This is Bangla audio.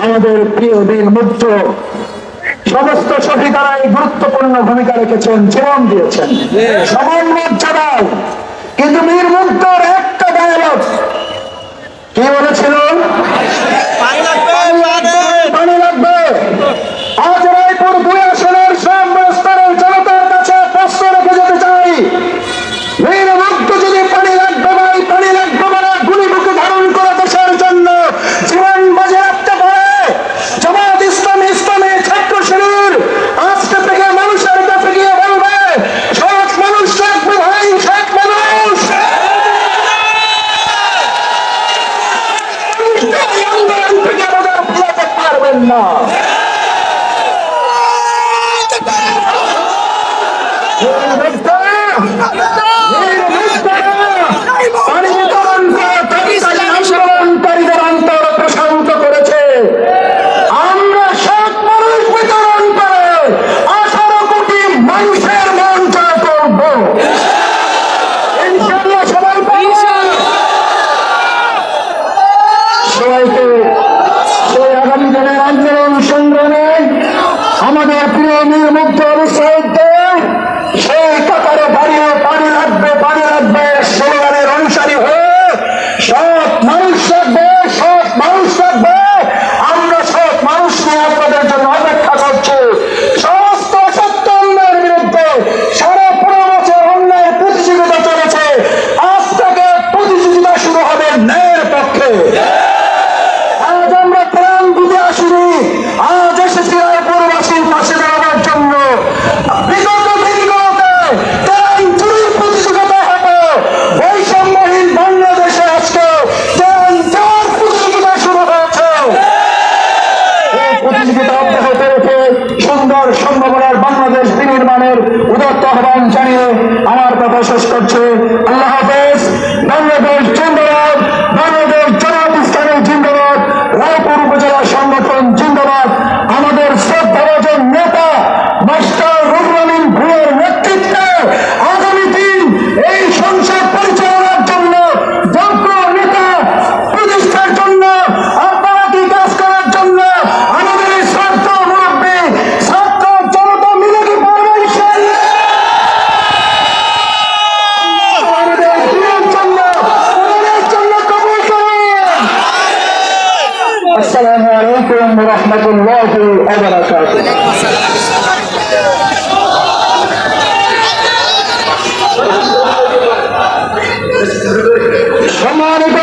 আমাদের প্রিয় বীর মুক্ত সমস্ত শহীদারাই গুরুত্বপূর্ণ ভূমিকা রেখেছেন, জীবন দিয়েছেন, সমান মর্যাদায়। কিন্তু বীর মুক্তর একটা ডায়ালগ কি বলেছিল? পানি লাগবে। আজ রায়পুর 2 আসনের সব স্তরের জনতার কাছে প্রশ্ন রেখে যেতে চাই, বীর মুক্ত যদি পানি লাগবে বলে গুলি বুকে ধারণ করে দেশের জন্য জীবন বাজে রাখতে পারে, জামাত ইসলামী ছাত্র শিবির আজকে থেকে মানুষের কাছে গিয়ে বলবে, সৎ মানুষ রাখবে ভাই, সৎ মানুষ আন্দোলন থেকে আমাদের ফেরাতে পারবেন না। আমাদের প্রিয় বীর মুক্ত সেই কাতারে দাঁড়িয়ে পানি লাগবে স্লোগানের অনুসারী হয়ে সৎ মানুষ রাখবে। আমরা সৎ মানুষ নিয়ে আপনাদের জন্য অপেক্ষা করছি। সমস্ত সত্য অন্যায়ের বিরুদ্ধে 15.5 বছর অন্যায়ের প্রতিযোগিতা চলেছে, আজ থেকে প্রতিযোগিতা শুরু হবে ন্যায়ের পক্ষে। আজ আমরা প্রাণ বুঝে আসিনি, আজ এসেছি রায়পুরবাসীর পাশে দাঁড়ানোর জন্য। বিগত দিনগুলোতে ত্রাণ চুরির প্রতিযোগিতা হতো, বৈষম্যহীন বাংলাদেশে আজকে ত্রাণ দেওয়ার প্রতিযোগিতা শুরু হয়েছে। এই প্রতিযোগিতা অব্যাহত রেখে সুন্দর সম্ভাবনার বাংলাদেশ বিনির্মাণের উদাত্ত আহ্বান জানিয়ে আমার কথা শেষ করছে। আল্লাহ হাফেজ। বাংলাদেশ জিন্দাবাদ, বাংলাদেশ জামাত ইসলামী জিন্দাবাদ, রায়পুর উপজেলা সংগঠন জিন্দাবাদ। আমাদের শ্রদ্ধাভাজন নেতা মাস্টার রুহুল আমিন ভূঁইয়ার নেতৃত্বে আগামী দিন এই সংসদ পরিচালনার জন্য যোগ্য নেতা প্রতিষ্ঠার জন্য, আপনারা কি কাজ করার জন্য আমাদের এই ছাত্র মুরব্বী ছাত্র জনতা মিলে কি পারবে ইনশাআল্লাহ? আমাদের দিনের জন্য কবুল করুন। আসসালামু আলাইকুম ওয়া রাহমাতুল্লাহি ওয়া বারাকাতুহু। সম্মানিত